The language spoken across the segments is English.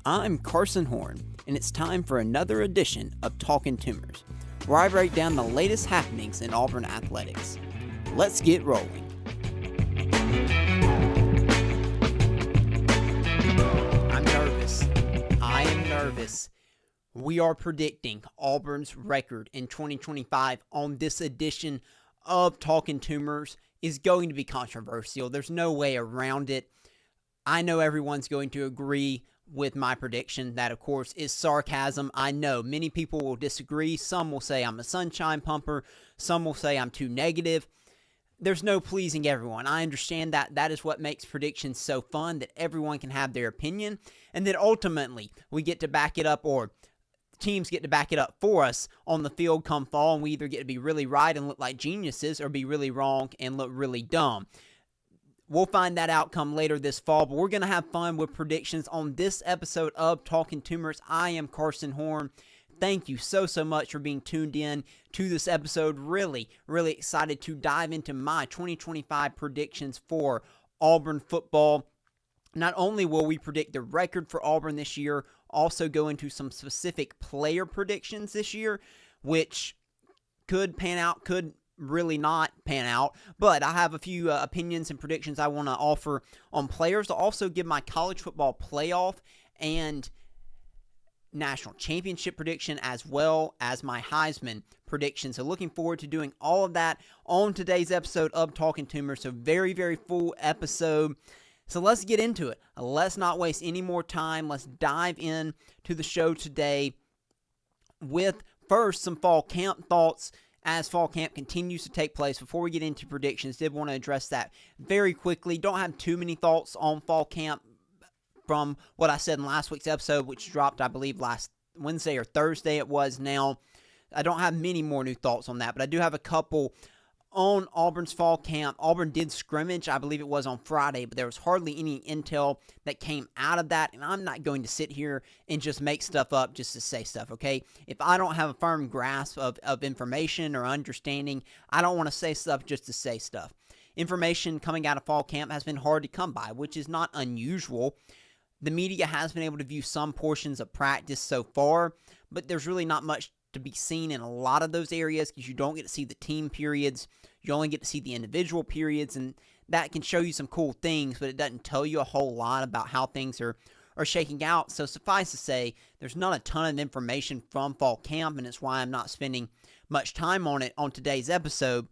I'm Carson Horn, and it's time for another edition of Talkin' Tumors, where I break down the latest happenings in Auburn athletics. Let's get rolling. I'm nervous. I am nervous. We are predicting Auburn's record in 2025 on this edition of Talkin' Tumors is going to be controversial. There's no way around it. I know everyone's going to agree with my prediction. That, of course, is sarcasm. I know many people will disagree. Some will say I'm a sunshine pumper. Some will say I'm too negative. There's no pleasing everyone. I understand that. That is what makes predictions so fun, that everyone can have their opinion, and that ultimately we get to back it up, or teams get to back it up for us on the field come fall, and we either get to be really right and look like geniuses or be really wrong and look really dumb. We'll find that outcome later this fall, but we're going to have fun with predictions on this episode of Talkin' Tumors. I am Carson Horn. Thank you so much for being tuned in to this episode. Really excited to dive into my 2025 predictions for Auburn football. Not only will we predict the record for Auburn this year, also go into some specific player predictions this year, which could pan out, could really not pan out, but I have a few opinions and predictions I want to offer on players. I'll also give my college football playoff and national championship prediction, as well as my Heisman prediction. So looking forward to doing all of that on today's episode of Talkin' Tumors. So very full episode. So let's get into it. Let's not waste any more time. Let's dive in to the show today with first some fall camp thoughts as fall camp continues to take place. Before we get into predictions, did want to address that very quickly. Don't have too many thoughts on fall camp from what I said in last week's episode, which dropped, I believe, last Wednesday or Thursday it was now. I don't have many more new thoughts on that, but I do have a couple on Auburn's fall camp. Auburn did scrimmage, I believe it was on Friday, but there was hardly any intel that came out of that, and I'm not going to sit here and just make stuff up just to say stuff, okay? If I don't have a firm grasp of information or understanding, I don't want to say stuff just to say stuff. Information coming out of fall camp has been hard to come by, which is not unusual. The media has been able to view some portions of practice so far, but there's really not much to be seen in a lot of those areas because you don't get to see the team periods. You only get to see the individual periods, and that can show you some cool things, but it doesn't tell you a whole lot about how things are shaking out. So suffice to say, there's not a ton of information from fall camp, and it's why I'm not spending much time on it on today's episode.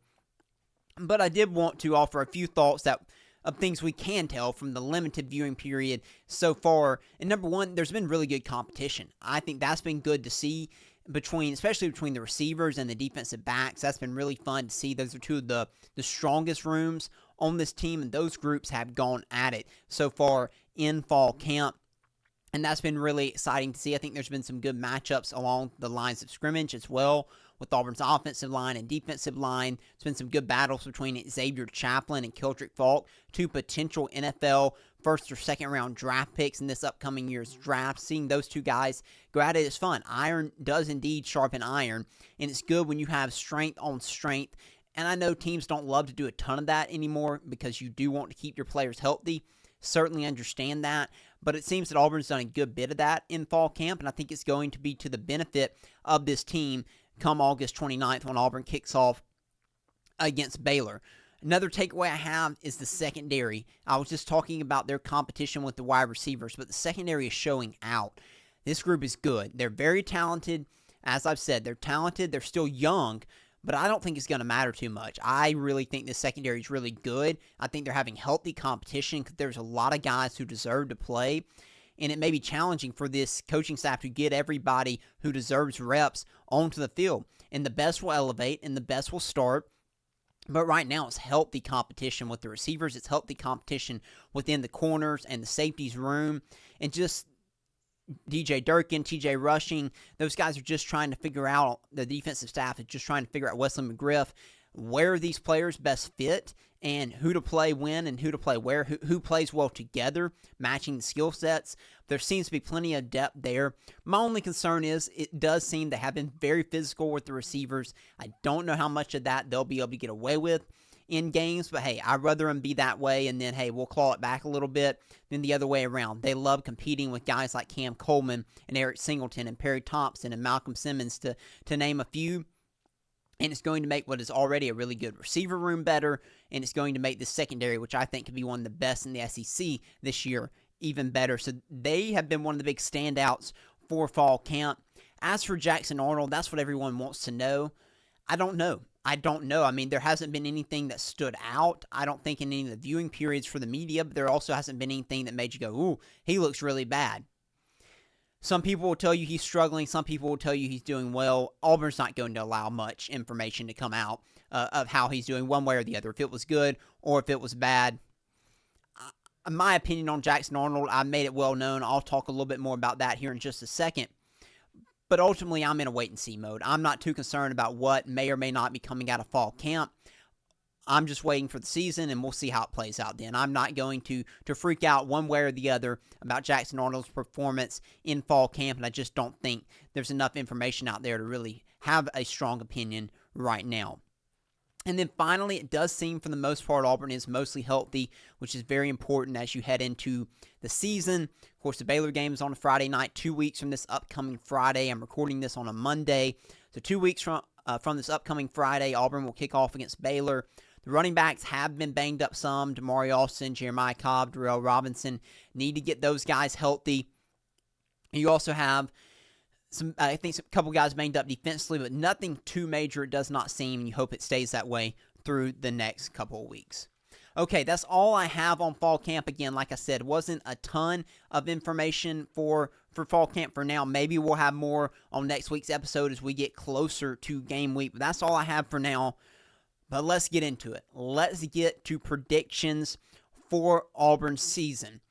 But I did want to offer a few thoughts of things we can tell from the limited viewing period so far. And number one, there's been really good competition. I think that's been good to see, especially between the receivers and the defensive backs. That's been really fun to see. Those are two of the strongest rooms on this team, and those groups have gone at it so far in fall camp. And that's been really exciting to see. I think there's been some good matchups along the lines of scrimmage as well, with Auburn's offensive line and defensive line. There's been some good battles between Xavier Chaplin and Keldrick Falk, two potential NFL first or second round draft picks in this upcoming year's draft. Seeing those two guys go at it is fun. Iron does indeed sharpen iron, and it's good when you have strength on strength. And I know teams don't love to do a ton of that anymore because you do want to keep your players healthy. Certainly understand that, but it seems that Auburn's done a good bit of that in fall camp, and I think it's going to be to the benefit of this team come August 29th when Auburn kicks off against Baylor. Another takeaway I have is the secondary. I was just talking about their competition with the wide receivers, but the secondary is showing out. This group is good. They're very talented. As I've said, they're talented. They're still young, but I don't think it's going to matter too much. I really think the secondary is really good. I think they're having healthy competition because there's a lot of guys who deserve to play, and it may be challenging for this coaching staff to get everybody who deserves reps onto the field. And the best will elevate, and the best will start. But right now, it's healthy competition with the receivers. It's healthy competition within the corners and the safeties room. And just DJ Durkin, TJ Rushing, those guys are just trying to figure out, the defensive staff is just trying to figure out, Wesley McGriff, where these players best fit and who to play when and who to play where, who plays well together, matching the skill sets. There seems to be plenty of depth there. My only concern is it does seem they have been very physical with the receivers. I don't know how much of that they'll be able to get away with in games, but hey, I'd rather them be that way, and then, hey, we'll claw it back a little bit than the other way around. They love competing with guys like Cam Coleman and Eric Singleton and Perry Thompson and Malcolm Simmons, to name a few. And it's going to make what is already a really good receiver room better, and it's going to make the secondary, which I think could be one of the best in the SEC this year, even better. So they have been one of the big standouts for fall camp. As for Jackson Arnold, that's what everyone wants to know. I don't know. I mean, there hasn't been anything that stood out. I don't think in any of the viewing periods for the media, but there also hasn't been anything that made you go, ooh, he looks really bad. Some people will tell you he's struggling. Some people will tell you he's doing well. Auburn's not going to allow much information to come out of how he's doing one way or the other, if it was good or if it was bad. My opinion on Jackson Arnold, I made it well known. I'll talk a little bit more about that here in just a second. But ultimately, I'm in a wait-and-see mode. I'm not too concerned about what may or may not be coming out of fall camp. I'm just waiting for the season, and we'll see how it plays out then. I'm not going to freak out one way or the other about Jackson Arnold's performance in fall camp, and I just don't think there's enough information out there to really have a strong opinion right now. And then finally, it does seem for the most part Auburn is mostly healthy, which is very important as you head into the season. Of course, the Baylor game is on a Friday night, 2 weeks from this upcoming Friday. I'm recording this on a Monday. So 2 weeks from this upcoming Friday, Auburn will kick off against Baylor. The running backs have been banged up some. Damari Alston, Jeremiah Cobb, Darrell Robinson. Need to get those guys healthy. You also have a couple guys banged up defensively, but nothing too major, it does not seem, and you hope it stays that way through the next couple of weeks. Okay, that's all I have on fall camp. Again, like I said, wasn't a ton of information for fall camp for now. Maybe we'll have more on next week's episode as we get closer to game week, but that's all I have for now. But let's get into it. Let's get to predictions for Auburn's season.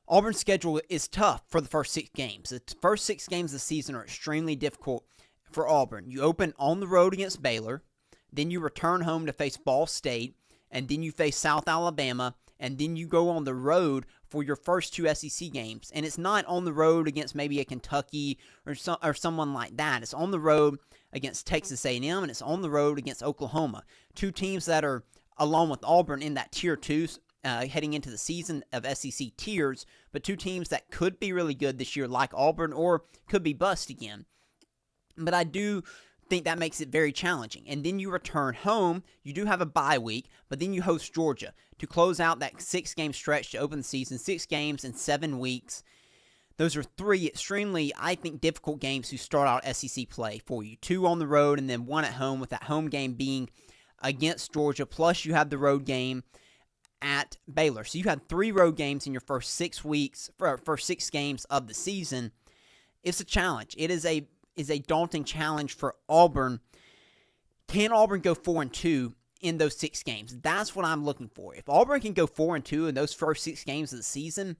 Auburn's schedule is tough for the first 6 games. The first 6 games of the season are extremely difficult for Auburn. You open on the road against Baylor, then you return home to face Ball State, and then you face South Alabama, and then you go on the road for your first 2 SEC games. And it's not on the road against maybe a Kentucky or someone like that. It's on the road against Texas A&M, and it's on the road against Oklahoma. 2 teams that are, along with Auburn, in that Tier 2 heading into the season of SEC tiers, but 2 teams that could be really good this year like Auburn or could be bust again. But I do think that makes it very challenging. And then you return home. You do have a bye week, but then you host Georgia to close out that 6-game stretch to open the season. 6 games in 7 weeks. Those are 3 extremely, I think, difficult games to start out SEC play for you. 2 on the road and then 1 at home, with that home game being against Georgia. Plus you have the road game at Baylor. So you had 3 road games in your first 6 weeks, first 6 games of the season. It's a challenge. It is a daunting challenge for Auburn. Can Auburn go 4-2 in those 6 games? That's what I'm looking for. If Auburn can go 4-2 in those first 6 games of the season,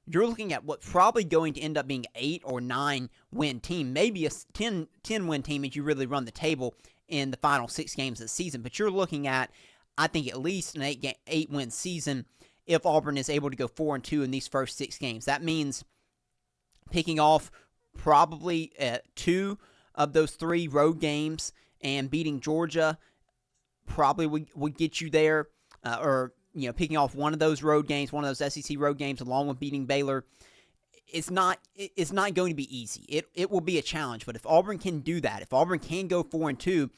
you're looking at what's probably going to end up being 8 or 9 win team, maybe a 10 win team if you really run the table in the final 6 games of the season. But you're looking at, I think, at least an 8 win season if Auburn is able to go 4-2 in these first 6 games. That means picking off probably 2 of those 3 road games and beating Georgia probably would get you there, or picking off one of those road games, one of those SEC road games, along with beating Baylor. It's not going to be easy. It will be a challenge, but if Auburn can do that, if Auburn can go 4-2,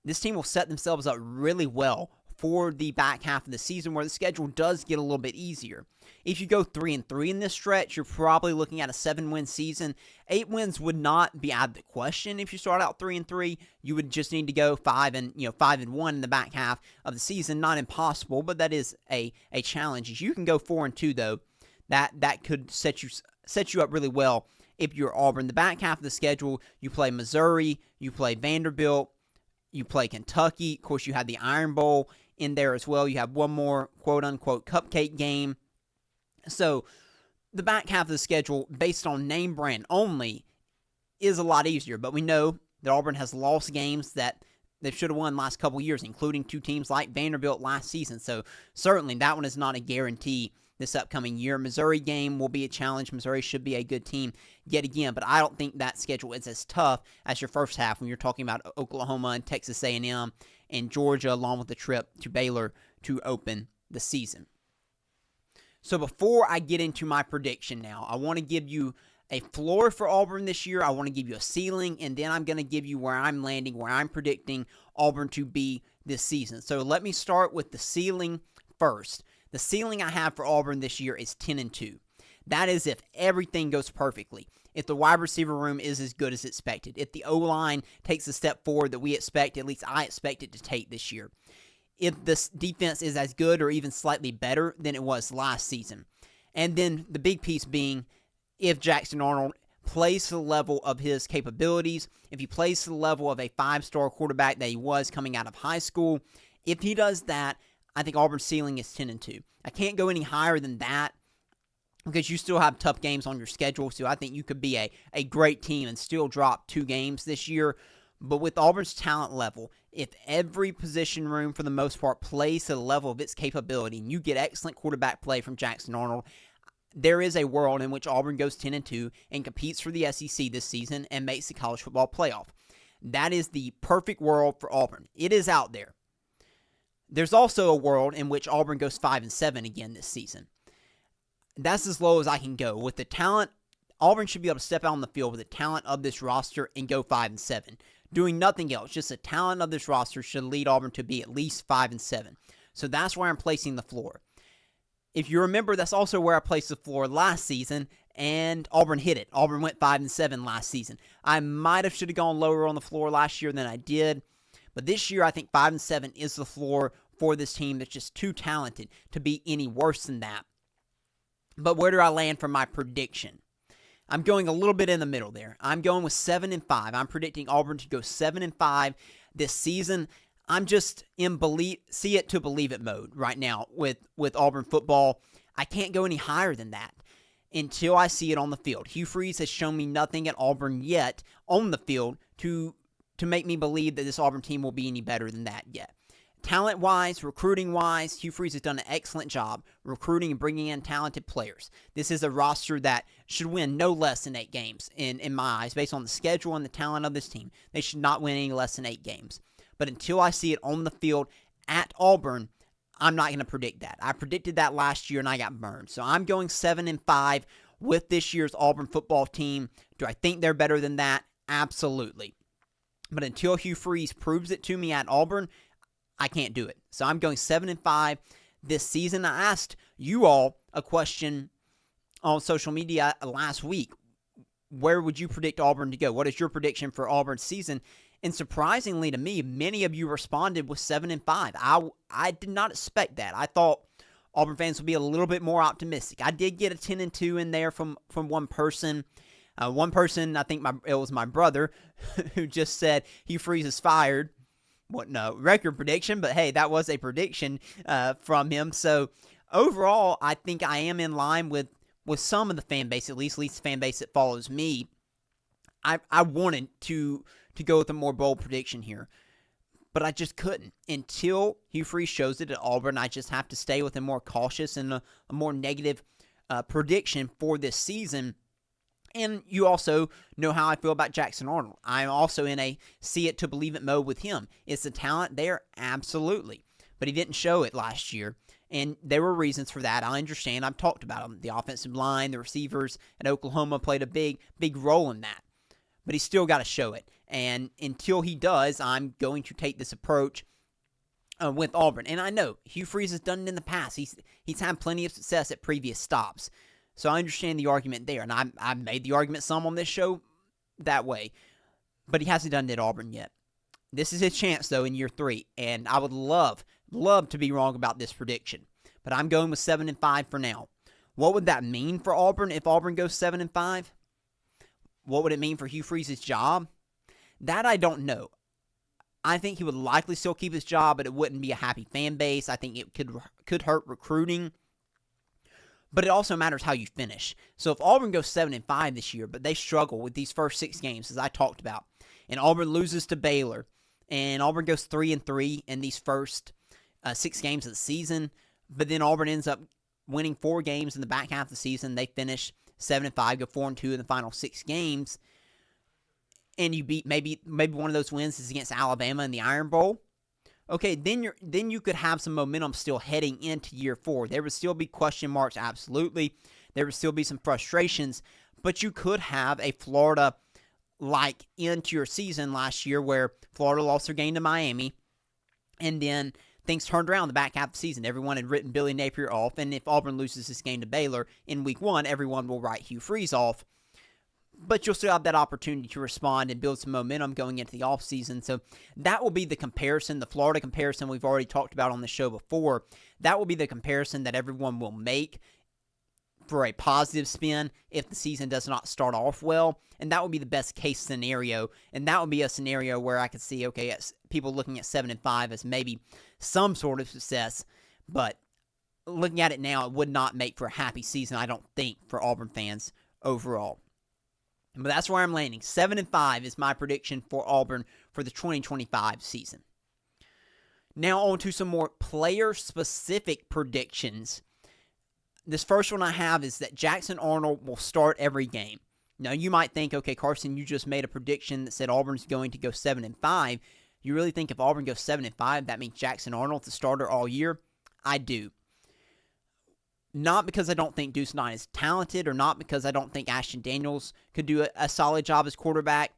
this team will set themselves up really well for the back half of the season, where the schedule does get a little bit easier. If you go 3-3 in this stretch, you're probably looking at a 7-win season. 8 wins would not be out of the question if you start out 3-3. You would just need to go 5-1 in the back half of the season. Not impossible, but that is a challenge. If you can go 4-2 though, that could set you up really well if you're Auburn. The back half of the schedule, you play Missouri, you play Vanderbilt, you play Kentucky. Of course, you have the Iron Bowl in there as well. You have one more quote-unquote cupcake game. So the back half of the schedule, based on name brand only, is a lot easier. But we know that Auburn has lost games that they should have won last couple years, including 2 teams like Vanderbilt last season. So certainly that one is not a guarantee this upcoming year. Missouri game will be a challenge. Missouri should be a good team yet again, but I don't think that schedule is as tough as your first half when you're talking about Oklahoma and Texas A&M and Georgia, along with the trip to Baylor to open the season. So before I get into my prediction now, I want to give you a floor for Auburn this year. I want to give you a ceiling, and then I'm going to give you where I'm landing, where I'm predicting Auburn to be this season. So let me start with the ceiling first. The ceiling I have for Auburn this year is 10-2. That is if everything goes perfectly. If the wide receiver room is as good as expected. If the O-line takes the step forward that we expect, at least I expect it to take this year. If this defense is as good or even slightly better than it was last season. And then the big piece being if Jackson Arnold plays to the level of his capabilities, if he plays to the level of a 5-star quarterback that he was coming out of high school, if he does that, I think Auburn's ceiling is 10-2. I can't go any higher than that because you still have tough games on your schedule, so I think you could be a great team and still drop 2 games this year. But with Auburn's talent level, if every position room for the most part plays to the level of its capability and you get excellent quarterback play from Jackson Arnold, there is a world in which Auburn goes 10-2 and competes for the SEC this season and makes the college football playoff. That is the perfect world for Auburn. It is out there. There's also a world in which Auburn goes 5-7 again this season. That's as low as I can go. With the talent, Auburn should be able to step out on the field with the talent of this roster and go 5-7. Doing nothing else, just the talent of this roster should lead Auburn to be at least 5-7. So that's where I'm placing the floor. If you remember, that's also where I placed the floor last season, and Auburn hit it. Auburn went 5-7 last season. I might have should have gone lower on the floor last year than I did, but this year I think 5-7 is the floor for this team that's just too talented to be any worse than that. But where do I land for my prediction? I'm going a little bit in the middle there. I'm going with 7-5. I'm predicting Auburn to go 7-5 this season. I'm just in see it to believe it mode right now with Auburn football. I can't go any higher than that until I see it on the field. Hugh Freeze has shown me nothing at Auburn yet on the field to make me believe that this Auburn team will be any better than that yet. Talent-wise, recruiting-wise, Hugh Freeze has done an excellent job recruiting and bringing in talented players. This is a roster that should win no less than 8 games in my eyes, based on the schedule and the talent of this team. They should not win any less than 8 games. But until I see it on the field at Auburn, I'm not going to predict that. I predicted that last year and I got burned. So I'm going 7-5 with this year's Auburn football team. Do I think they're better than that? Absolutely. But until Hugh Freeze proves it to me at Auburn, I can't do it. So I'm going 7-5 this season. I asked you all a question on social media last week. Where would you predict Auburn to go? What is your prediction for Auburn's season? And surprisingly to me, many of you responded with 7-5. I did not expect that. I thought Auburn fans would be a little bit more optimistic. I did get a 10-2 in there from one person. One person, I think it was my brother, who just said Hugh Freeze is fired. What no record prediction, but hey, that was a prediction from him. So overall, I think I am in line with some of the fan base, at least the fan base that follows me. I wanted to go with a more bold prediction here, but I just couldn't until Hugh Freeze shows it at Auburn. I just have to stay with a more cautious and a more negative prediction for this season. And you also know how I feel about Jackson Arnold. I'm also in a see it to believe it mode with him. Is the talent there? Absolutely. But he didn't show it last year. And there were reasons for that. I understand. I've talked about them. The offensive line, the receivers at Oklahoma played a big role in that. But he's still got to show it. And until he does, I'm going to take this approach with Auburn. And I know Hugh Freeze has done it in the past. He's had plenty of success at previous stops. So I understand the argument there, and I made the argument some on this show that way. But he hasn't done it at Auburn yet. This is his chance, though, in year 3, and I would love to be wrong about this prediction. But I'm going with 7-5 for now. What would that mean for Auburn if Auburn goes 7-5? What would it mean for Hugh Freeze's job? That I don't know. I think he would likely still keep his job, but it wouldn't be a happy fan base. I think it could hurt recruiting. But it also matters how you finish. So if Auburn goes 7-5 this year, but they struggle with these first 6 games, as I talked about, and Auburn loses to Baylor, and Auburn goes 3-3 in these first 6 games of the season, but then Auburn ends up winning 4 games in the back half of the season. They finish 7-5, go 4-2 in the final 6 games, and you beat maybe one of those wins is against Alabama in the Iron Bowl. okay, then you could have some momentum still heading into year 4. There would still be question marks, absolutely. There would still be some frustrations, but you could have a Florida like into your season last year where Florida lost their game to Miami, and then things turned around the back half of the season. Everyone had written Billy Napier off, and if Auburn loses this game to Baylor in week 1, everyone will write Hugh Freeze off. But you'll still have that opportunity to respond and build some momentum going into the offseason. So that will be the comparison, the Florida comparison we've already talked about on the show before. That will be the comparison that everyone will make for a positive spin if the season does not start off well. And that would be the best case scenario. And that would be a scenario where I could see, okay, people looking at 7-5 as maybe some sort of success. But looking at it now, it would not make for a happy season, I don't think, for Auburn fans overall. But that's where I'm landing. 7-5 is my prediction for Auburn for the 2025 season. Now on to some more player-specific predictions. This first one I have is that Jackson Arnold will start every game. Now you might think, okay, Carson, you just made a prediction that said Auburn's going to go 7-5. You really think if Auburn goes 7-5, that means Jackson Arnold's the starter all year? I do. Not because I don't think Deuce Knight is talented, or not because I don't think Ashton Daniels could do a solid job as quarterback.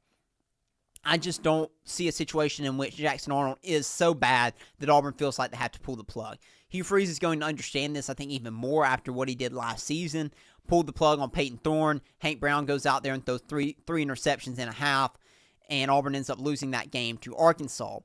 I just don't see a situation in which Jackson Arnold is so bad that Auburn feels like they have to pull the plug. Hugh Freeze is going to understand this, I think, even more after what he did last season. Pulled the plug on Peyton Thorne. Hank Brown goes out there and throws three interceptions and a half, and Auburn ends up losing that game to Arkansas.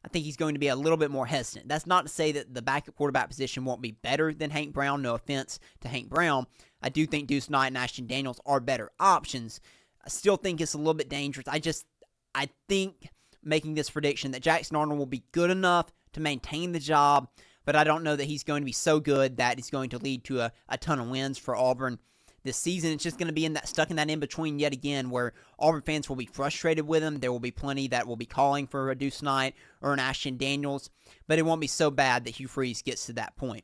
I think he's going to be a little bit more hesitant. That's not to say that the backup quarterback position won't be better than Hank Brown. No offense to Hank Brown. I do think Deuce Knight and Ashton Daniels are better options. I still think it's a little bit dangerous. I think making this prediction that Jackson Arnold will be good enough to maintain the job, but I don't know that he's going to be so good that it's going to lead to a ton of wins for Auburn this season. It's just going to be stuck in that in-between yet again where Auburn fans will be frustrated with him. There will be plenty that will be calling for a Deuce Knight or an Ashton Daniels, but it won't be so bad that Hugh Freeze gets to that point.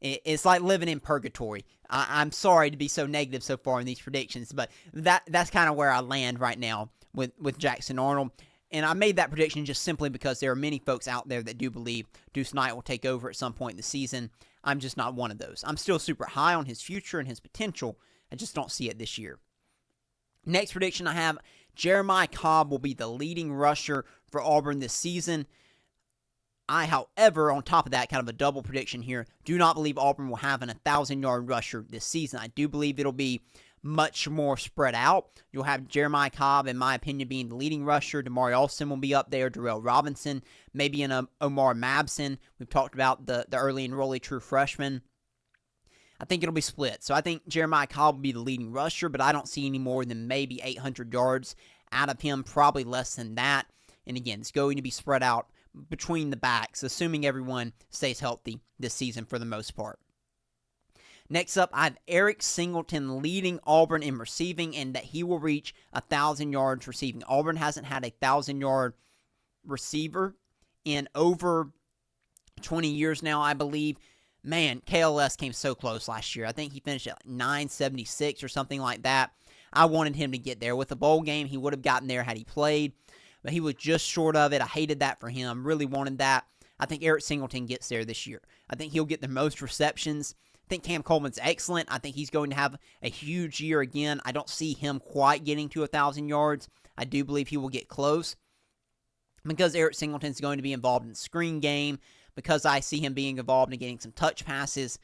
It's like living in purgatory. I'm sorry to be so negative so far in these predictions, but that's kind of where I land right now with Jackson Arnold. And I made that prediction just simply because there are many folks out there that do believe Deuce Knight will take over at some point in the season. I'm just not one of those. I'm still super high on his future and his potential. I just don't see it this year. Next prediction I have, Jeremiah Cobb will be the leading rusher for Auburn this season. I, however, on top of that, kind of a double prediction here, do not believe Auburn will have an 1,000-yard rusher this season. I do believe it'll be much more spread out. You'll have Jeremiah Cobb, in my opinion, being the leading rusher. Damari Alston will be up there. Darrell Robinson, maybe an Omar Mabson. We've talked about the early enrollee true freshman. I think it'll be split. So I think Jeremiah Cobb will be the leading rusher, but I don't see any more than maybe 800 yards out of him, probably less than that. And again, it's going to be spread out between the backs, assuming everyone stays healthy this season for the most part. Next up, I have Eric Singleton leading Auburn in receiving, and that he will reach 1,000 yards receiving. Auburn hasn't had a 1,000-yard receiver in over 20 years now, I believe. Man, KLS came so close last year. I think he finished at 976 or something like that. I wanted him to get there. With the bowl game, he would have gotten there had he played, but he was just short of it. I hated that for him. Really wanted that. I think Eric Singleton gets there this year. I think he'll get the most receptions. I think Cam Coleman's excellent. I think he's going to have a huge year again. I don't see him quite getting to 1,000 yards. I do believe he will get close because Eric Singleton's going to be involved in the screen game, because I see him being involved in getting some touch passes.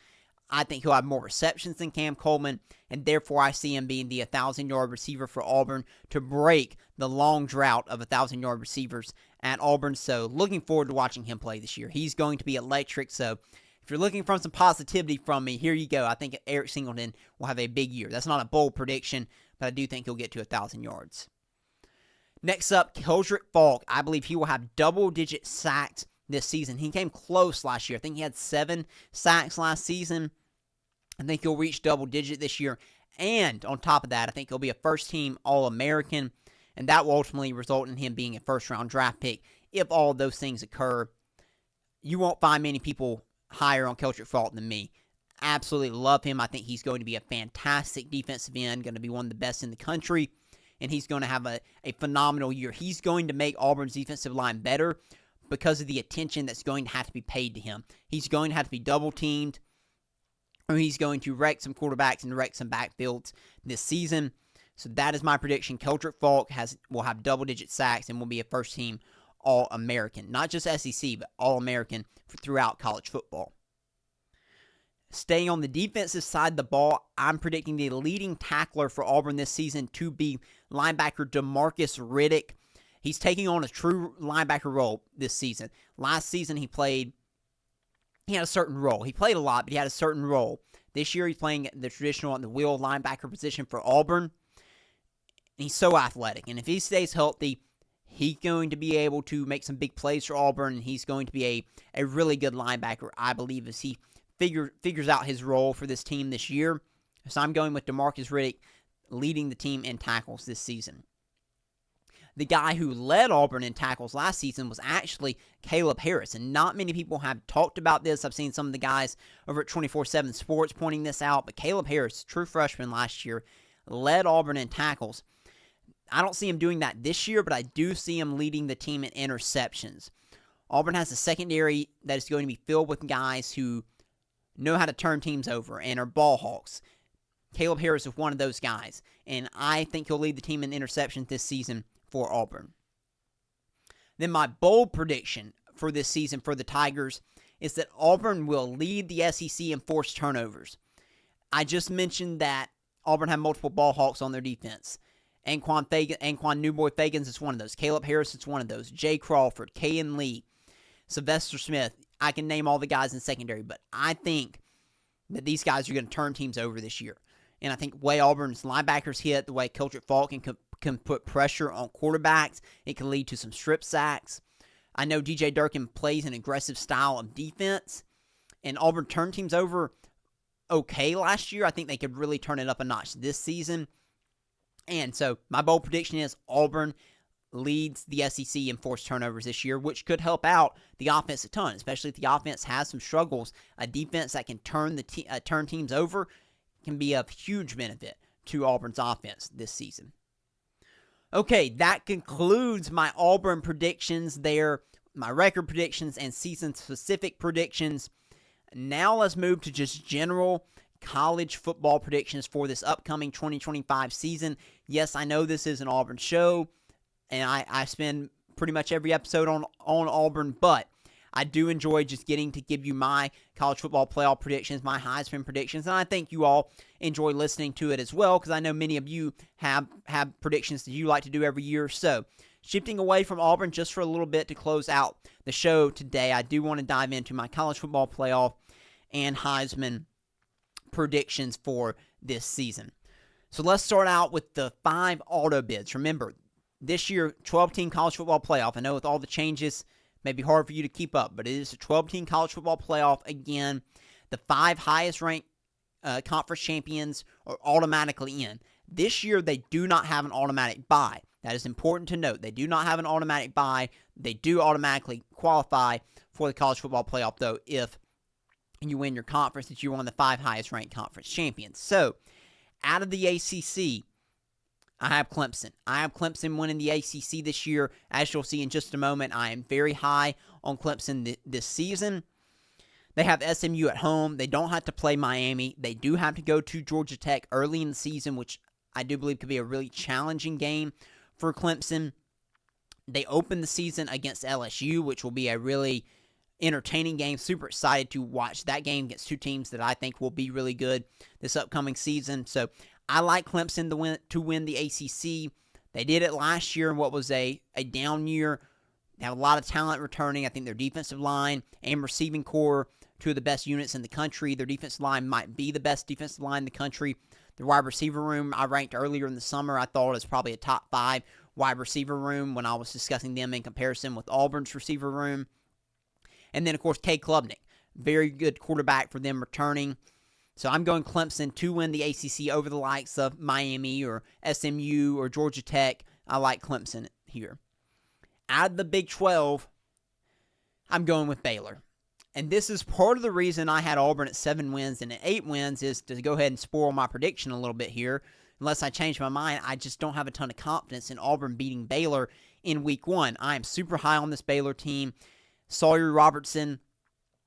I think he'll have more receptions than Cam Coleman, and therefore I see him being the 1,000-yard receiver for Auburn to break the long drought of 1,000-yard receivers at Auburn. So looking forward to watching him play this year. He's going to be electric, so if you're looking for some positivity from me, here you go. I think Eric Singleton will have a big year. That's not a bold prediction, but I do think he'll get to 1,000 yards. Next up, Keldrick Falk. I believe he will have double-digit sacks this season. He came close last year. I think he had 7 sacks last season. I think he'll reach double-digit this year. And on top of that, I think he'll be a first-team All-American, and that will ultimately result in him being a first-round draft pick. If all of those things occur, you won't find many people higher on Keldrick Falk than me. Absolutely love him. I think he's going to be a fantastic defensive end, going to be one of the best in the country, and he's going to have a phenomenal year. He's going to make Auburn's defensive line better, because of the attention that's going to have to be paid to him. He's going to have to be double-teamed, or he's going to wreck some quarterbacks and wreck some backfields this season. So that is my prediction. Keldrick Falk will have double-digit sacks and will be a first-team All-American. Not just SEC, but All-American throughout college football. Staying on the defensive side of the ball, I'm predicting the leading tackler for Auburn this season to be linebacker DeMarcus Riddick. He's taking on a true linebacker role this season. Last season he had a certain role. He played a lot, but he had a certain role. This year he's playing the traditional on the wheel linebacker position for Auburn. And he's so athletic. And if he stays healthy, he's going to be able to make some big plays for Auburn, and he's going to be a really good linebacker, I believe, as he figures out his role for this team this year. So I'm going with DeMarcus Riddick leading the team in tackles this season. The guy who led Auburn in tackles last season was actually Caleb Harris, and not many people have talked about this. I've seen some of the guys over at 24/7 Sports pointing this out, but Caleb Harris, true freshman last year, led Auburn in tackles. I don't see him doing that this year, but I do see him leading the team in interceptions. Auburn has a secondary that is going to be filled with guys who know how to turn teams over and are ball hawks. Caleb Harris is one of those guys, and I think he'll lead the team in interceptions this season for Auburn. Then my bold prediction for this season for the Tigers is that Auburn will lead the SEC in forced turnovers. I just mentioned that Auburn had multiple ball hawks on their defense. Anquan Newboy Fagans is one of those. Caleb Harris is one of those. Jay Crawford, Kayan Lee, Sylvester Smith. I can name all the guys in secondary, but I think that these guys are going to turn teams over this year. And I think the way Auburn's linebackers hit, the way Keldrick Falk can put pressure on quarterbacks, it can lead to some strip sacks. I know DJ Durkin plays an aggressive style of defense, and Auburn turned teams over okay last year. I think they could really turn it up a notch this season. And so my bold prediction is Auburn leads the SEC in forced turnovers this year, which could help out the offense a ton, especially if the offense has some struggles. A defense that can turn teams over can be of huge benefit to Auburn's offense this season. Okay, that concludes my Auburn predictions there, my record predictions and season-specific predictions. Now let's move to just general college football predictions for this upcoming 2025 season. Yes, I know this is an Auburn show, and I spend pretty much every episode on Auburn, but I do enjoy just getting to give you my college football playoff predictions, my Heisman predictions, and I think you all enjoy listening to it as well, because I know many of you have predictions that you like to do every year. So, shifting away from Auburn just for a little bit to close out the show today, I do want to dive into my college football playoff and Heisman predictions for this season. So let's start out with the 5 auto bids. Remember, this year, 12-team college football playoff. I know with all the changes, it may be hard for you to keep up, but it is a 12-team college football playoff. Again, the 5 highest-ranked conference champions are automatically in. This year, they do not have an automatic bye. That is important to note. They do not have an automatic bye. They do automatically qualify for the college football playoff, though, if you win your conference, that you're one of the 5 highest-ranked conference champions. So, out of the ACC, I have Clemson. I have Clemson winning the ACC this year. As you'll see in just a moment, I am very high on Clemson this season. They have SMU at home. They don't have to play Miami. They do have to go to Georgia Tech early in the season, which I do believe could be a really challenging game for Clemson. They open the season against LSU, which will be a really entertaining game. Super excited to watch that game against 2 teams that I think will be really good this upcoming season. So I like Clemson to win the ACC. They did it last year in what was a down year. They have a lot of talent returning. I think their defensive line and receiving core, 2 of the best units in the country. Their defensive line might be the best defensive line in the country. The wide receiver room I ranked earlier in the summer, I thought it was probably a top 5 wide receiver room when I was discussing them in comparison with Auburn's receiver room. And then, of course, Cade Klubnik, very good quarterback for them returning. So I'm going Clemson to win the ACC over the likes of Miami or SMU or Georgia Tech. I like Clemson here. Out of the Big 12, I'm going with Baylor. And this is part of the reason I had Auburn at 7 wins and at 8 wins is to go ahead and spoil my prediction a little bit here. Unless I change my mind, I just don't have a ton of confidence in Auburn beating Baylor in Week 1. I am super high on this Baylor team. Sawyer Robertson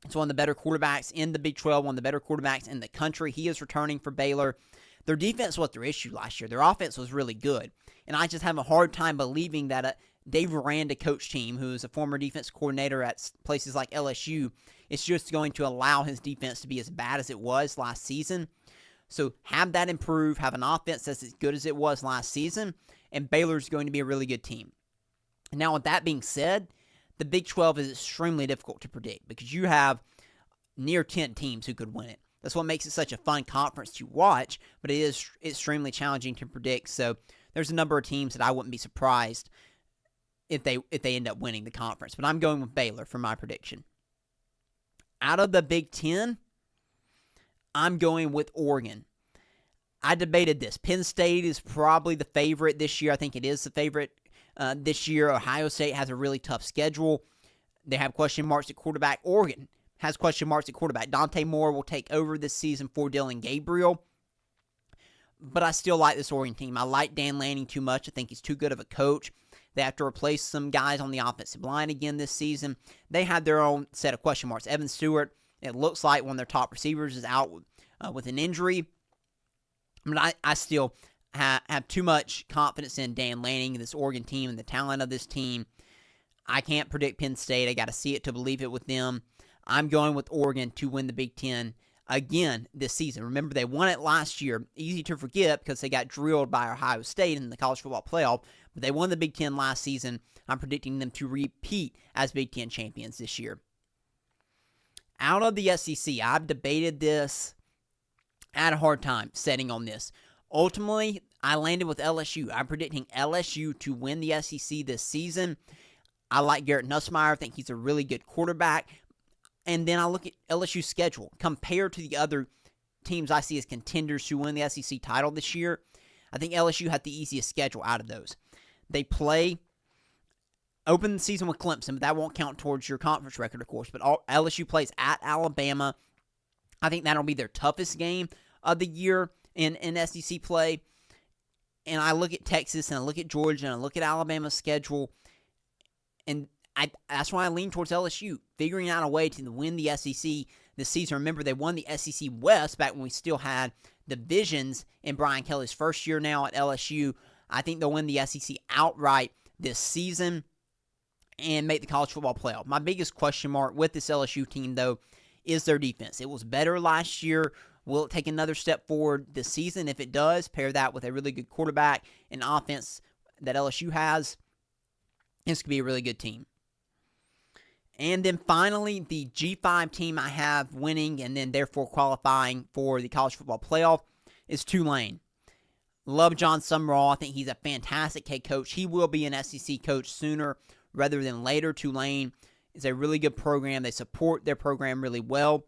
is one of the better quarterbacks in the Big 12, one of the better quarterbacks in the country. He is returning for Baylor. Their defense was their issue last year. Their offense was really good. And I just have a hard time believing that a Dave Aranda coach team, who is a former defense coordinator at places like LSU, is just going to allow his defense to be as bad as it was last season. So have that improve, have an offense that's as good as it was last season, and Baylor's going to be a really good team. Now, with that being said, the Big 12 is extremely difficult to predict because you have near 10 teams who could win it. That's what makes it such a fun conference to watch, but it is extremely challenging to predict. So there's a number of teams that I wouldn't be surprised if they end up winning the conference. But I'm going with Baylor for my prediction. Out of the Big 10, I'm going with Oregon. I debated this. Penn State is probably the favorite this year. I think it is the favorite this year. Ohio State has a really tough schedule. They have question marks at quarterback. Oregon has question marks at quarterback. Dante Moore will take over this season for Dylan Gabriel. But I still like this Oregon team. I like Dan Lanning too much. I think he's too good of a coach. They have to replace some guys on the offensive line again this season. They had their own set of question marks. Evan Stewart, it looks like one of their top receivers is out with an injury. But I still have too much confidence in Dan Lanning, this Oregon team, and the talent of this team. I can't predict Penn State. I got to see it to believe it with them. I'm going with Oregon to win the Big Ten again this season. Remember, they won it last year. Easy to forget because they got drilled by Ohio State in the college football playoff. But they won the Big Ten last season. I'm predicting them to repeat as Big Ten champions this year. Out of the SEC, I've debated this. I had a hard time setting on this. Ultimately, I landed with LSU. I'm predicting LSU to win the SEC this season. I like Garrett Nussmeier. I think he's a really good quarterback. And then I look at LSU's schedule. Compared to the other teams I see as contenders to win the SEC title this year, I think LSU had the easiest schedule out of those. They open the season with Clemson, but that won't count towards your conference record, of course. But LSU plays at Alabama. I think that'll be their toughest game of the year in SEC play. And I look at Texas, and I look at Georgia, and I look at Alabama's schedule, and that's why I lean towards LSU, figuring out a way to win the SEC this season. Remember, they won the SEC West back when we still had divisions in Brian Kelly's first year now at LSU. I think they'll win the SEC outright this season and make the college football playoff. My biggest question mark with this LSU team, though, is their defense. It was better last year. Will it take another step forward this season? If it does, pair that with a really good quarterback and offense that LSU has, this could be a really good team. And then finally, the G5 team I have winning and then therefore qualifying for the college football playoff is Tulane. Love John Sumrall. I think he's a fantastic head coach. He will be an SEC coach sooner rather than later. Tulane is a really good program. They support their program really well.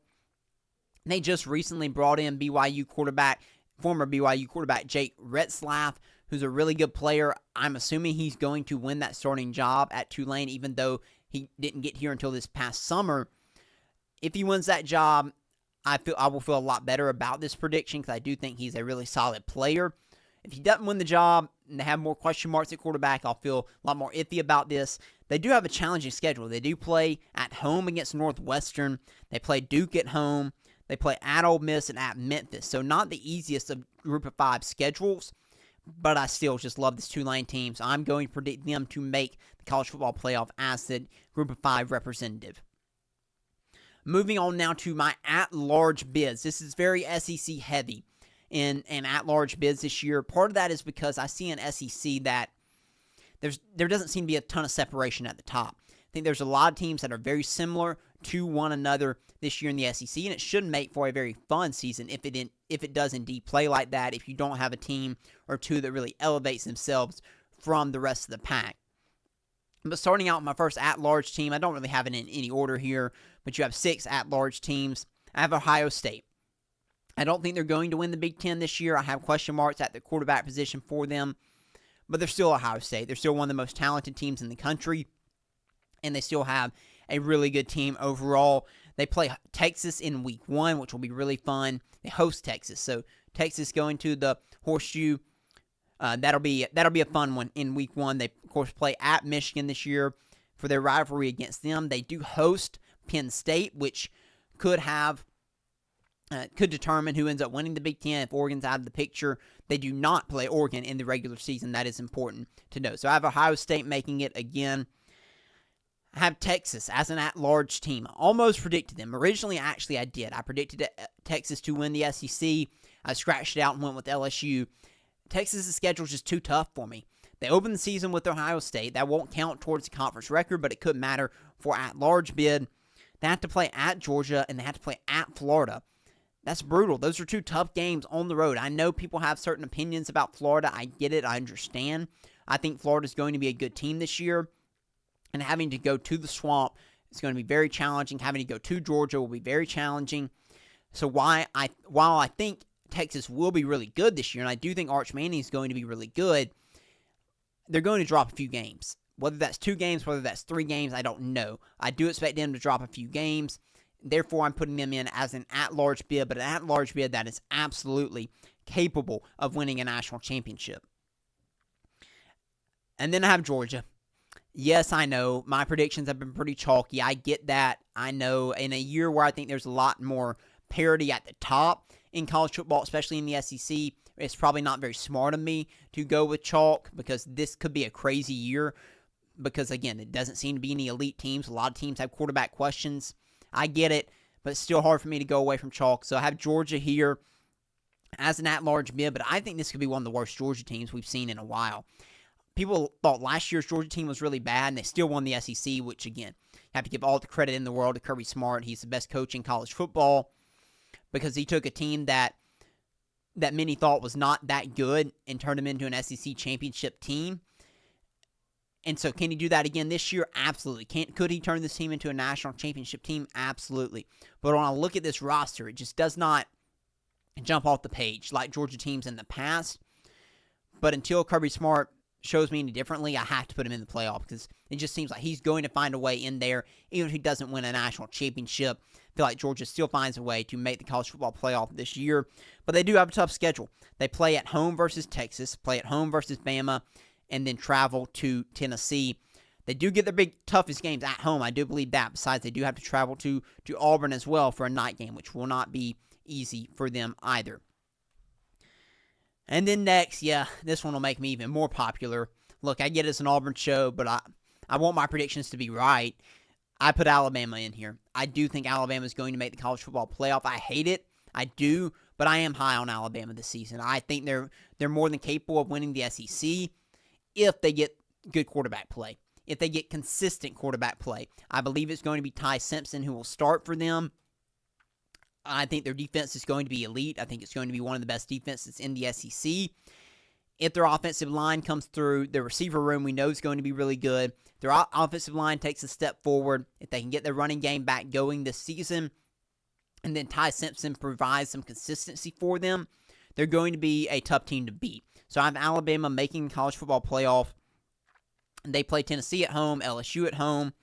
They just recently brought in former BYU quarterback Jake Retzlaff, who's a really good player. I'm assuming he's going to win that starting job at Tulane, even though he didn't get here until this past summer. If he wins that job, I will feel a lot better about this prediction because I do think he's a really solid player. If he doesn't win the job and they have more question marks at quarterback, I'll feel a lot more iffy about this. They do have a challenging schedule. They do play at home against Northwestern. They play Duke at home. They play at Ole Miss and at Memphis. So not the easiest of Group of 5 schedules, but I still just love this Tulane team. So I'm going to predict them to make the college football playoff as the Group of 5 representative. Moving on now to my at-large bids. This is very SEC heavy in at-large bids this year. Part of that is because I see in SEC that there doesn't seem to be a ton of separation at the top. I think there's a lot of teams that are very similar to one another this year in the SEC, and it should make for a very fun season if it does indeed play like that, if you don't have a team or two that really elevates themselves from the rest of the pack. But starting out with my first at-large team, I don't really have it in any order here, but you have 6 at-large teams. I have Ohio State. I don't think they're going to win the Big Ten this year. I have question marks at the quarterback position for them, but they're still Ohio State. They're still one of the most talented teams in the country, and they still have a really good team overall. They play Texas in week 1, which will be really fun. They host Texas, so Texas going to the Horseshoe. That'll be a fun one in week 1. They of course play at Michigan this year for their rivalry against them. They do host Penn State, which could determine who ends up winning the Big Ten if Oregon's out of the picture. They do not play Oregon in the regular season. That is important to note. So I have Ohio State making it again. I have Texas as an at-large team. I almost predicted them. Originally, actually, I did. I predicted Texas to win the SEC. I scratched it out and went with LSU. Texas' schedule is just too tough for me. They open the season with Ohio State. That won't count towards the conference record, but it could matter for at-large bid. They have to play at Georgia, and they have to play at Florida. That's brutal. Those are two tough games on the road. I know people have certain opinions about Florida. I get it. I understand. I think Florida's going to be a good team this year. And having to go to the Swamp is going to be very challenging. Having to go to Georgia will be very challenging. So while I think Texas will be really good this year, and I do think Arch Manning is going to be really good, they're going to drop a few games. Whether that's 2 games, whether that's 3 games, I don't know. I do expect them to drop a few games. Therefore, I'm putting them in as an at-large bid, but an at-large bid that is absolutely capable of winning a national championship. And then I have Georgia. Yes, I know. My predictions have been pretty chalky. I get that. I know. In a year where I think there's a lot more parity at the top in college football, especially in the SEC, it's probably not very smart of me to go with chalk because this could be a crazy year because, again, it doesn't seem to be any elite teams. A lot of teams have quarterback questions. I get it, but it's still hard for me to go away from chalk. So I have Georgia here as an at-large bid, but I think this could be one of the worst Georgia teams we've seen in a while. People thought last year's Georgia team was really bad, and they still won the SEC, which, again, you have to give all the credit in the world to Kirby Smart. He's the best coach in college football because he took a team that many thought was not that good and turned them into an SEC championship team. And so can he do that again this year? Absolutely. Could he turn this team into a national championship team? Absolutely. But when I look at this roster, it just does not jump off the page like Georgia teams in the past. But until Kirby Smart shows me any differently, I have to put him in the playoff because it just seems like he's going to find a way in there, even if he doesn't win a national championship. I feel like Georgia still finds a way to make the college football playoff this year. But they do have a tough schedule. They play at home versus Texas, play at home versus Bama, and then travel to Tennessee. They do get their big, toughest games at home. I do believe that. Besides, they do have to travel to Auburn as well for a night game, which will not be easy for them either. And then next, this one will make me even more popular. Look, I get it's an Auburn show, but I want my predictions to be right. I put Alabama in here. I do think Alabama is going to make the college football playoff. I hate it. I do, but I am high on Alabama this season. I think they're more than capable of winning the SEC if they get good quarterback play, if they get consistent quarterback play. I believe it's going to be Ty Simpson who will start for them. I think their defense is going to be elite. I think it's going to be one of the best defenses in the SEC. If their offensive line comes through, their receiver room we know is going to be really good. Their offensive line takes a step forward. If they can get their running game back going this season, and then Ty Simpson provides some consistency for them, they're going to be a tough team to beat. So I have Alabama making the college football playoff. They play Tennessee at home, LSU at home,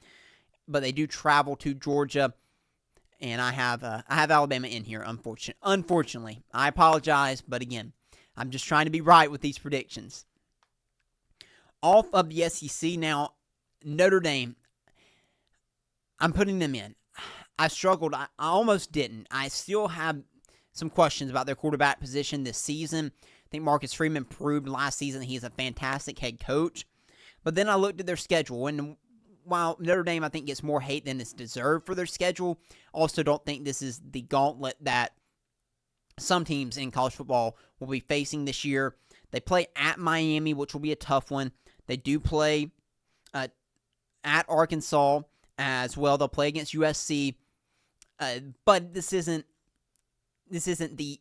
but they do travel to Georgia. And I have Alabama in here, unfortunately. I apologize, but again, I'm just trying to be right with these predictions. Off of the SEC now, Notre Dame, I'm putting them in. I struggled. I almost didn't. I still have some questions about their quarterback position this season. I think Marcus Freeman proved last season that he's a fantastic head coach. But then I looked at their schedule, and while Notre Dame, I think, gets more hate than it's deserved for their schedule, also don't think this is the gauntlet that some teams in college football will be facing this year. They play at Miami, which will be a tough one. They do play at Arkansas as well. They'll play against USC, but this isn't the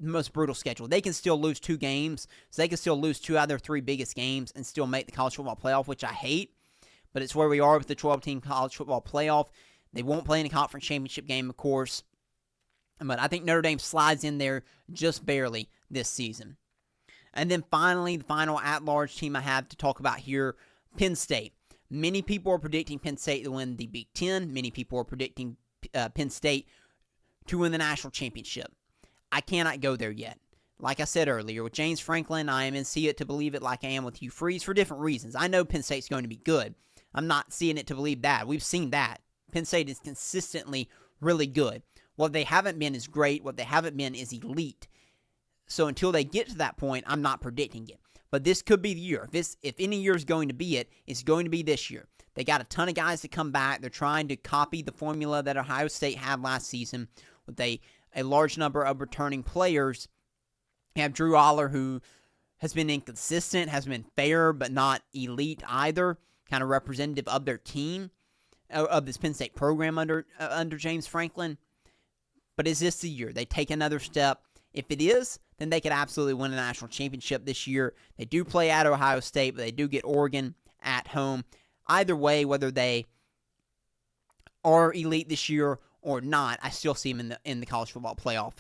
most brutal schedule. They can still lose 2 games, so they can still lose 2 out of their 3 biggest games and still make the college football playoff, which I hate. But it's where we are with the 12-team college football playoff. They won't play in a conference championship game, of course. But I think Notre Dame slides in there just barely this season. And then finally, the final at-large team I have to talk about here, Penn State. Many people are predicting Penn State to win the Big Ten. Many people are predicting Penn State to win the national championship. I cannot go there yet. Like I said earlier, with James Franklin, I am in see it to believe it like I am with Hugh Freeze for different reasons. I know Penn State's going to be good. I'm not seeing it to believe that. We've seen that. Penn State is consistently really good. What they haven't been is great. What they haven't been is elite. So until they get to that point, I'm not predicting it. But this could be the year. If any year is going to be it, it's going to be this year. They got a ton of guys to come back. They're trying to copy the formula that Ohio State had last season with a large number of returning players. You have Drew Aller, who has been inconsistent, has been fair but not elite either, kind of representative of their team, of this Penn State program under James Franklin. But is this the year? They take another step. If it is, then they could absolutely win a national championship this year. They do play at Ohio State, but they do get Oregon at home. Either way, whether they are elite this year or not, I still see them in the college football playoff.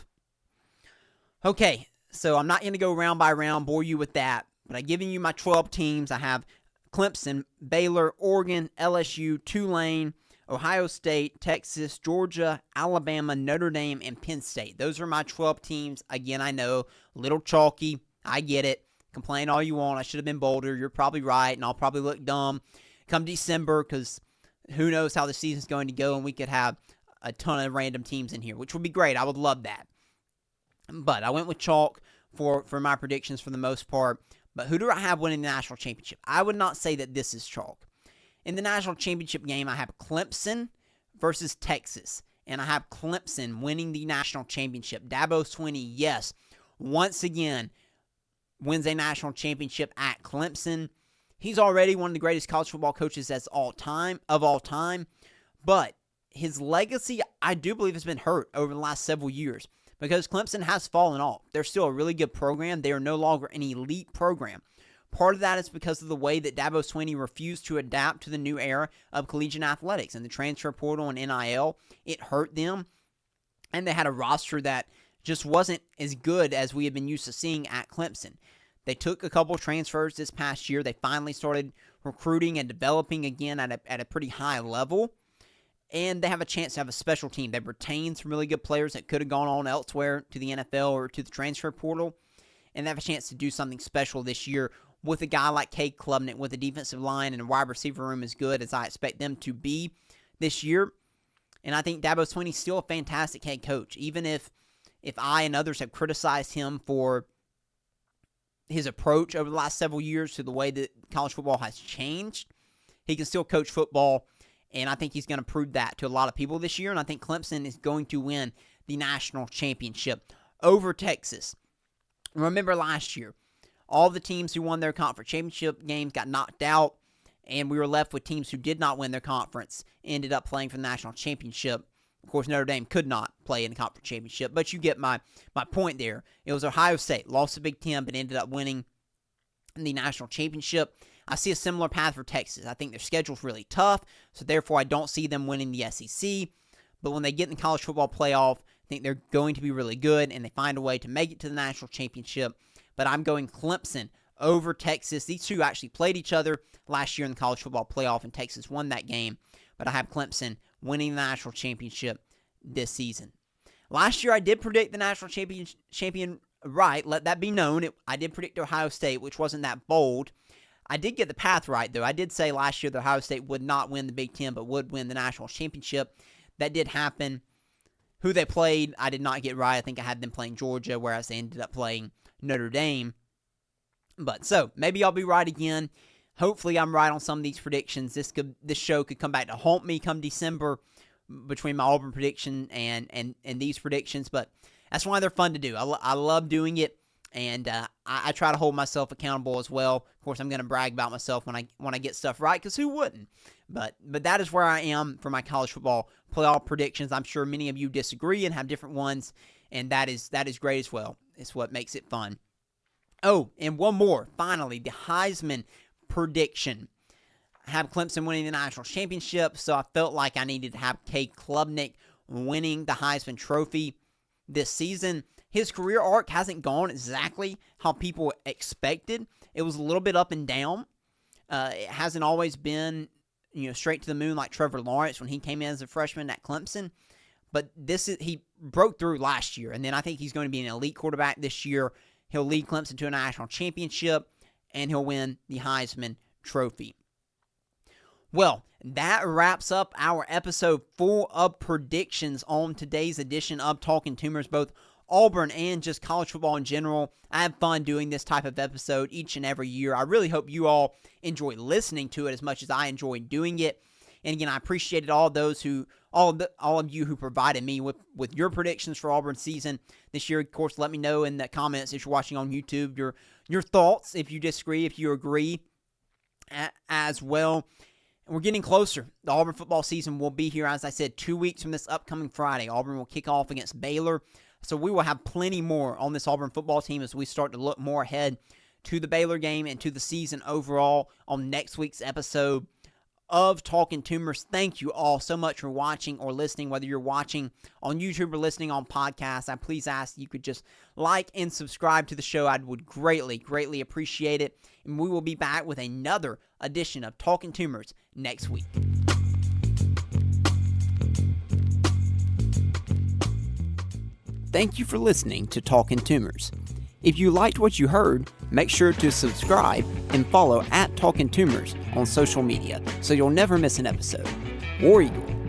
Okay, so I'm not going to go round by round, bore you with that, but I've given you my 12 teams. I have Clemson, Baylor, Oregon, LSU, Tulane, Ohio State, Texas, Georgia, Alabama, Notre Dame, and Penn State. Those are my 12 teams. Again, I know, a little chalky. I get it. Complain all you want. I should have been bolder. You're probably right, and I'll probably look dumb come December because who knows how the season's going to go, and we could have a ton of random teams in here, which would be great. I would love that. But I went with chalk for my predictions for the most part. But who do I have winning the national championship? I would not say that this is chalk. In the national championship game, I have Clemson versus Texas, and I have Clemson winning the national championship. Dabo Swinney, yes, once again, wins a national championship at Clemson. He's already one of the greatest college football coaches of all time, but his legacy, I do believe, has been hurt over the last several years because Clemson has fallen off. They're still a really good program. They are no longer an elite program. Part of that is because of the way that Dabo Swinney refused to adapt to the new era of collegiate athletics and the transfer portal and NIL. It hurt them, and they had a roster that just wasn't as good as we had been used to seeing at Clemson. They took a couple of transfers this past year. They finally started recruiting and developing again at a pretty high level, and they have a chance to have a special team. They've retained some really good players that could have gone on elsewhere to the NFL or to the transfer portal, and they have a chance to do something special this year with a guy like Cade Klubnik, with a defensive line and a wide receiver room as good as I expect them to be this year. And I think Dabo Swinney's still a fantastic head coach. Even if I and others have criticized him for his approach over the last several years to the way that college football has changed, he can still coach football, and I think he's going to prove that to a lot of people this year, and I think Clemson is going to win the national championship over Texas. Remember last year, all the teams who won their conference championship games got knocked out, and we were left with teams who did not win their conference, ended up playing for the national championship. Of course, Notre Dame could not play in the conference championship, but you get my point there. It was Ohio State, lost the Big Ten, but ended up winning the national championship. I see a similar path for Texas. I think their schedule's really tough, so therefore I don't see them winning the SEC. But when they get in the college football playoff, I think they're going to be really good, and they find a way to make it to the national championship. But I'm going Clemson over Texas. These two actually played each other last year in the college football playoff, and Texas won that game. But I have Clemson winning the national championship this season. Last year, I did predict the national champion right. Let that be known. I did predict Ohio State, which wasn't that bold. I did get the path right, though. I did say last year that Ohio State would not win the Big Ten, but would win the national championship. That did happen. Who they played, I did not get right. I think I had them playing Georgia, whereas they ended up playing Notre Dame. But so, maybe I'll be right again. Hopefully I'm right on some of these predictions. This show could come back to haunt me come December between my Auburn prediction and these predictions. But that's why they're fun to do. I love doing it, and I try to hold myself accountable as well. Of course, I'm going to brag about myself when I get stuff right, because who wouldn't? But that is where I am for my college football playoff predictions. I'm sure many of you disagree and have different ones, and that is great as well. It's what makes it fun. Oh, and one more. Finally, the Heisman prediction. I have Clemson winning the national championship, so I felt like I needed to have Cade Klubnik winning the Heisman Trophy this season. His career arc hasn't gone exactly how people expected. It was a little bit up and down. It hasn't always been, straight to the moon like Trevor Lawrence when he came in as a freshman at Clemson. But he broke through last year, and then I think he's going to be an elite quarterback this year. He'll lead Clemson to a national championship, and he'll win the Heisman Trophy. Well, that wraps up our episode full of predictions on today's edition of Talking Tumors, both Auburn and just college football in general. I have fun doing this type of episode each and every year. I really hope you all enjoy listening to it as much as I enjoy doing it. And again, I appreciated all of you who provided me with your predictions for Auburn season this year. Of course, let me know in the comments if you're watching on YouTube your thoughts, if you disagree, if you agree as well. And we're getting closer. The Auburn football season will be here, as I said, 2 weeks from this upcoming Friday. Auburn will kick off against Baylor. So we will have plenty more on this Auburn football team as we start to look more ahead to the Baylor game and to the season overall on next week's episode of Talking Tumors. Thank you all so much for watching or listening, whether you're watching on YouTube or listening on podcasts. I please ask you could just like and subscribe to the show. I would greatly, greatly appreciate it. And we will be back with another edition of Talking Tumors next week. Thank you for listening to Talkin' Tumors. If you liked what you heard, make sure to subscribe and follow @Talkin' Tumors on social media so you'll never miss an episode. War Eagle.